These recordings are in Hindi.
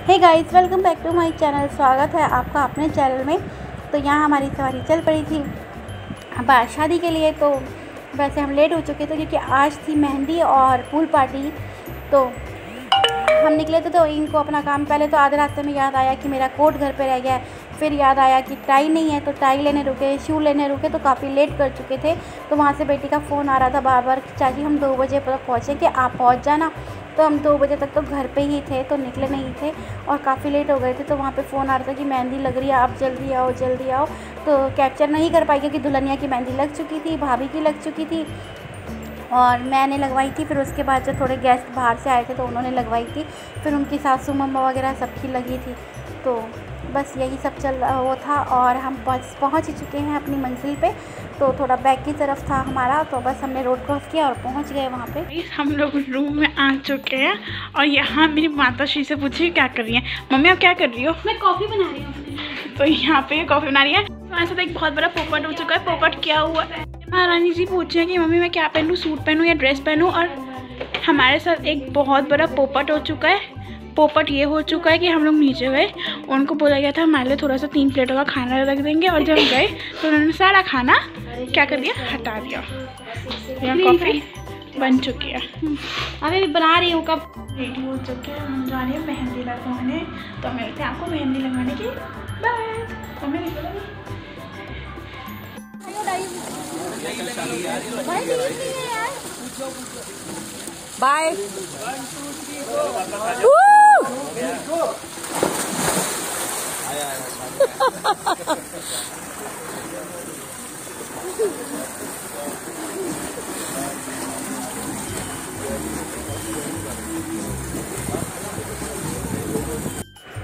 Hey guys, welcome back to my channel. स्वागत है आपका अपने चैनल में। तो यहाँ हमारी सवारी चल पड़ी थी शादी के लिए। तो वैसे हम लेट हो चुके थे क्योंकि आज थी मेहंदी और पूल पार्टी। तो हम निकले थे तो इनको अपना काम, पहले तो आधे रास्ते में याद आया कि मेरा कोट घर पे रह गया है। फिर याद आया कि टाई नहीं है, तो टाई लेने रुके, शू लेने रुके, तो काफ़ी लेट कर चुके थे। तो वहाँ से बेटी का फ़ोन आ रहा था बार बार कि चाची हम 2 बजे तक पहुँचे कि आप पहुँच जाना। तो हम 2 बजे तक तो घर पे ही थे, तो निकले नहीं थे और काफ़ी लेट हो गए थे। तो वहाँ पे फ़ोन आ रहा था कि मेहंदी लग रही है, आप जल्दी आओ जल्दी आओ। तो कैप्चर नहीं कर पाई क्योंकि दुल्हनिया की मेहंदी लग चुकी थी, भाभी की लग चुकी थी और मैंने लगवाई थी। फिर उसके बाद जब थोड़े गेस्ट बाहर से आए थे तो उन्होंने लगवाई थी। फिर उनकी सासू मम्मा वगैरह सबकी लगी थी। तो बस यही सब चल रहा वो था और हम पहुँच चुके हैं अपनी मंजिल पे। तो थोड़ा बैक की तरफ था हमारा, तो बस हमने रोड क्रॉस किया और पहुँच गए वहाँ पे। हम लोग रूम में आ चुके हैं और यहाँ मेरी माता श्री से पूछिए क्या कर रही है। मम्मी आप क्या कर रही हो? मैं कॉफ़ी बना रही हूँ। तो यहाँ पे कॉफ़ी बना रही है। हमारे साथ एक बहुत बड़ा पोपट हो चुका है। पोपट क्या हुआ है? महारानी जी पूछ रहे हैं कि मम्मी मैं क्या पहनूँ, सूट पहनूँ या ड्रेस पहनूँ। और हमारे साथ एक बहुत बड़ा पोपट हो चुका है। पोपट ये हो चुका है कि हम लोग नीचे गए, उनको बोला गया था हमारे लिए थोड़ा सा 3 प्लेटों का खाना रख देंगे, और जब गए तो उन्होंने सारा खाना क्या कर दिया, हटा दिया। यहाँ कॉफ़ी बन चुकी है। अभी भी बना रही हूँ, कब रेडी हो चुके हैं। हम जा रहे हैं मेहंदी लगवाने। तो मिलते हैं आपको मेहंदी लगवाने की बाद। तो मैं बाय।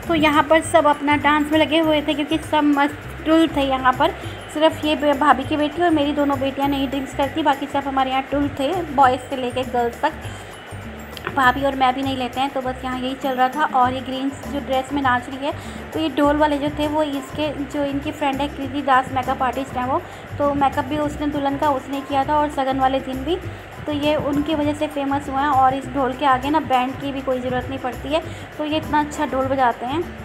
तो यहाँ पर सब अपना डांस में लगे हुए थे क्योंकि सब मस्त थे यहाँ पर। सिर्फ ये भाभी की बेटी और मेरी दोनों बेटियाँ नहीं ड्रिंक्स करती, बाकी सब हमारे यहाँ टुल थे, बॉयज़ से लेके गर्ल्स तक। भाभी और मैं भी नहीं लेते हैं। तो बस यहाँ यही चल रहा था। और ये ग्रीन्स जो ड्रेस में नाच रही है, तो ये ढोल वाले जो थे वो इसके जो इनकी फ्रेंड है कृति दास, मेकअप आर्टिस्ट हैं वो। तो मेकअप भी उसने दुल्हन का उसने किया था और सगन वाले दिन भी। तो ये उनकी वजह से फेमस हुआ है। और इस ढोल के आगे ना बैंड की भी कोई ज़रूरत नहीं पड़ती है, तो ये इतना अच्छा ढोल बजाते हैं।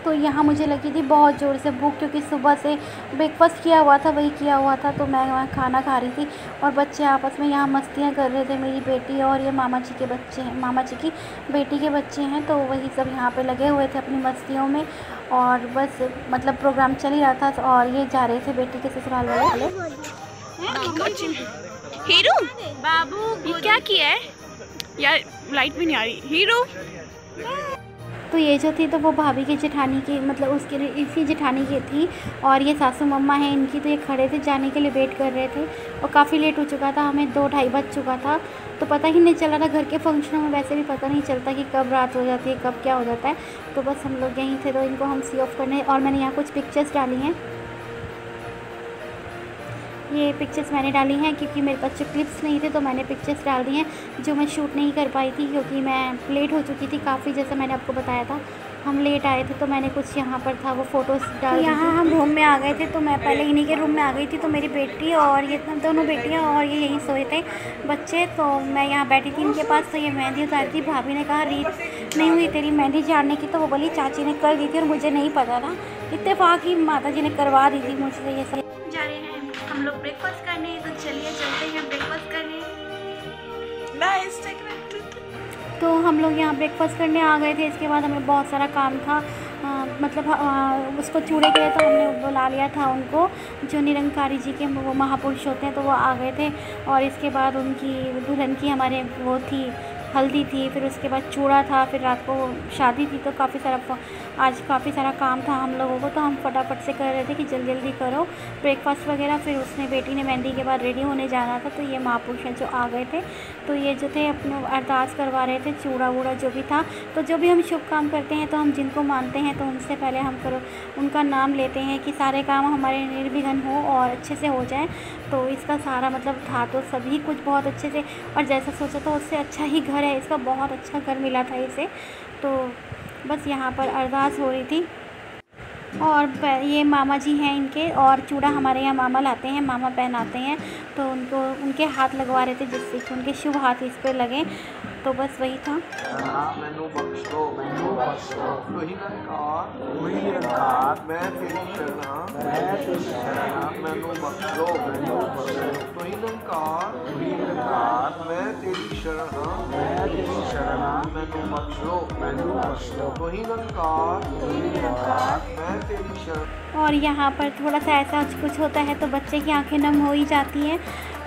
तो यहाँ मुझे लगी थी बहुत ज़ोर से भूख क्योंकि सुबह से ब्रेकफास्ट किया हुआ था, वही किया हुआ था। तो मैं वहाँ खाना खा रही थी और बच्चे आपस में यहाँ मस्तियाँ कर रहे थे। मेरी बेटी और ये मामा जी के बच्चे हैं, मामा जी की बेटी के बच्चे हैं। तो वही सब यहाँ पे लगे हुए थे अपनी मस्तियों में। और बस मतलब प्रोग्राम चल ही रहा था। और ये जा रहे थे बेटी के ससुराल वाले। हीरो बाबू ये क्या किया है यार, लाइट भी नहीं आ रही। हीरो तो ये जो थी तो वो भाभी की जेठानी की, मतलब उसके इसी जेठानी की थी। और ये सासू मम्मा है इनकी। तो ये खड़े थे, जाने के लिए वेट कर रहे थे और काफ़ी लेट हो चुका था, हमें 2-2:30 बज चुका था। तो पता ही नहीं चल रहा था। घर के फंक्शनों में वैसे भी पता नहीं चलता कि कब रात हो जाती है, कब क्या हो जाता है। तो बस हम लोग यहीं थे, तो इनको हम सी ऑफ करने। और मैंने यहाँ कुछ पिक्चर्स डाली हैं, ये पिक्चर्स मैंने डाली हैं क्योंकि मेरे पास जो क्लिप्स नहीं थे तो मैंने पिक्चर्स डाल दी हैं जो मैं शूट नहीं कर पाई थी क्योंकि मैं लेट हो चुकी थी काफ़ी। जैसा मैंने आपको बताया था हम लेट आए थे, तो मैंने कुछ यहाँ पर था वो फ़ोटोज़ डाल। यहाँ हम रूम में आ गए थे, तो मैं पहले इन्हीं के रूम में आ गई थी। तो मेरी बेटी और ये दोनों बेटियाँ और ये यहीं सोए थे बच्चे। तो मैं यहाँ बैठी थी इनके पास। तो ये मेहंदी उतारी थी। भाभी ने कहा रीत नहीं हुई तेरी मेहंदी झाड़ने की, तो वो बोली चाची ने कर दी थी और मुझे नहीं पता था। इत्तेफाक ही माता जी ने करवा दी थी मुझसे ये सब। जा रहे हैं हम लोग ब्रेकफास्ट करने, तो चलिए चलते हैं ब्रेकफास्ट करने। तो हम लोग यहाँ ब्रेकफास्ट करने आ गए थे। इसके बाद हमें बहुत सारा काम था। मतलब उसको चूड़े के लिए तो हमने बुला लिया था उनको, जो निरंकारी जी के वो महापुरुष होते हैं, तो वो आ गए थे। और इसके बाद उनकी दुल्हन की हमारे वो थी हल्दी थी, फिर उसके बाद चूड़ा था, फिर रात को शादी थी। तो आज काफ़ी सारा काम था हम लोगों को, तो हम फटाफट से कर रहे थे कि जल्दी जल्दी करो ब्रेकफास्ट वगैरह। फिर उसने बेटी ने मेहंदी के बाद रेडी होने जाना था, तो ये महापुरुष हैं जो आ गए थे। तो ये जो थे अपने अरदास करवा रहे थे, चूड़ा वूड़ा जो भी था। तो जो भी हम शुभ काम करते हैं, तो हम जिनको मानते हैं तो उनसे पहले हम उनका नाम लेते हैं कि सारे काम हमारे निर्विघ्न हो और अच्छे से हो जाए। तो इसका सारा मतलब था, तो सभी कुछ बहुत अच्छे से और जैसा सोचा था उससे अच्छा ही घर है इसका, बहुत अच्छा घर मिला था इसे। तो बस यहाँ पर अरदास हो रही थी। और ये मामा जी हैं इनके, और चूड़ा हमारे यहाँ मामा लाते हैं, मामा पहनाते हैं। तो उनके हाथ लगवा रहे थे जिससे कि उनके शुभ हाथ इस पर लगें। तो बस वही था। मैनू बख्श दो, मैनू बख्श दो, तू ही निरंकार, मैं तेरी शरण हां, मैं तेरी शरण हां, मैनू बख्श दो, मैनू बख्श दो, तू ही निरंकार, मैं तेरी शरण हां, मैं तेरी शरण हां, मैनू बख्श दो, मैनू बख्श दो, तू ही निरंकार, मैं तेरी शरण। और यहाँ पर थोड़ा सा ऐसा कुछ होता है तो बच्चे की आंखें नम हो ही जाती हैं।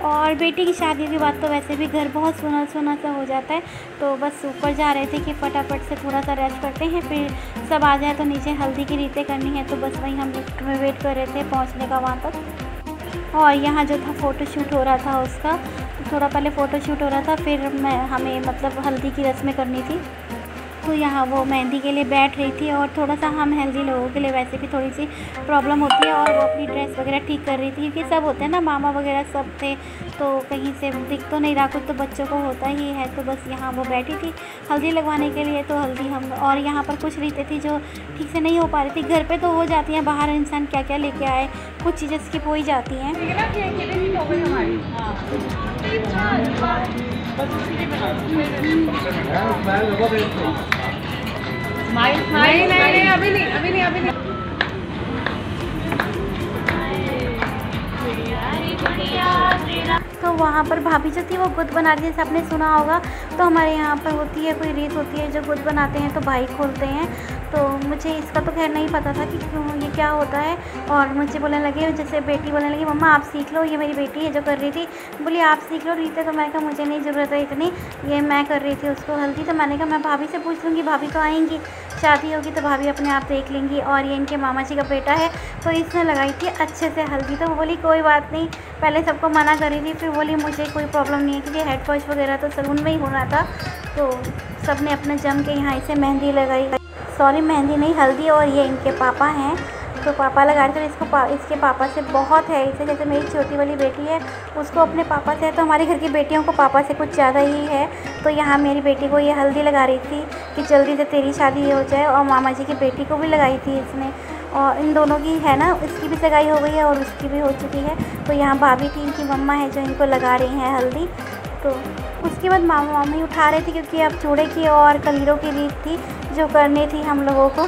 और बेटी की शादी के बाद तो वैसे भी घर बहुत सोना सोना सा हो जाता है। तो बस ऊपर जा रहे थे कि फटाफट से थोड़ा सा रेस्ट करते हैं, फिर सब आ जाए तो नीचे हल्दी की रीतें करनी है। तो बस वहीं हम लिफ्ट में वेट कर रहे थे पहुंचने का वहाँ तक। और यहाँ जो था फ़ोटो शूट हो रहा था उसका, तो थोड़ा पहले फ़ोटो शूट हो रहा था, फिर हमें मतलब हल्दी की रस्में करनी थी। तो यहाँ वो मेहंदी के लिए बैठ रही थी, और थोड़ा सा हम हेल्दी लोगों के लिए वैसे भी थोड़ी सी प्रॉब्लम होती है। और वो अपनी ड्रेस वगैरह ठीक कर रही थी, क्योंकि सब होते हैं ना, मामा वगैरह सब थे, तो कहीं से दिख तो नहीं रहा कुछ, तो बच्चों को होता ही है। तो बस यहाँ वो बैठी थी हल्दी लगवाने के लिए। तो हल्दी हम, और यहाँ पर कुछ रीतें थी जो ठीक से नहीं हो पा रही थी। घर पर तो हो जाती हैं, बाहर इंसान क्या क्या लेके आए, कुछ चीज़ें स्किप हो ही जाती हैं। अभी नहीं। तो वहाँ पर भाभी जो थी वो गुद बना रही थी, जैसे आपने सुना होगा। तो हमारे यहाँ पर होती है कोई रीत होती है जो गुद बनाते हैं तो भाई खोलते हैं। तो मुझे इसका तो खैर नहीं पता था कि ये क्या होता है। और मुझे बोलने लगे, जैसे बेटी बोलने लगी, मम्मा आप सीख लो, ये मेरी बेटी है जो कर रही थी, बोली आप सीख लो रीते। तो मैंने कहा मुझे नहीं ज़रूरत है इतनी, ये मैं कर रही थी उसको हल्दी। तो मैंने कहा मैं भाभी से पूछ लूँगी, भाभी तो आएंगी, शादी होगी तो भाभी अपने आप देख लेंगी। और ये इनके मामा जी का बेटा है, तो इसने लगाई थी अच्छे से हल्दी। तो वो बोली कोई बात नहीं, पहले सबको मना कर रही थी, फिर बोली मुझे कोई प्रॉब्लम नहीं है, क्योंकि हेड वॉश वगैरह तो सलून में ही होना था। तो सब ने अपने जम के यहाँ इसे मेहंदी लगाई, सॉरी मेहंदी नहीं हल्दी। और ये इनके पापा हैं, तो पापा लगा रहे थे। इसके पापा से बहुत है इसे, जैसे मेरी छोटी वाली बेटी है उसको अपने पापा से है, तो हमारे घर की बेटियों को पापा से कुछ ज़्यादा ही है। तो यहाँ मेरी बेटी को ये हल्दी लगा रही थी कि जल्दी से तेरी शादी हो जाए। और मामा जी की बेटी को भी लगाई थी इसने, और इन दोनों की है ना, इसकी भी सगाई हो गई है और उसकी भी हो चुकी है। तो यहाँ भाभी थी इनकी मम्मा है जो इनको लगा रही हैं हल्दी। तो उसके बाद मामा मामी उठा रहे थे, क्योंकि अब चूड़े की और कलीरों की रीत थी जो करनी थी हम लोगों को।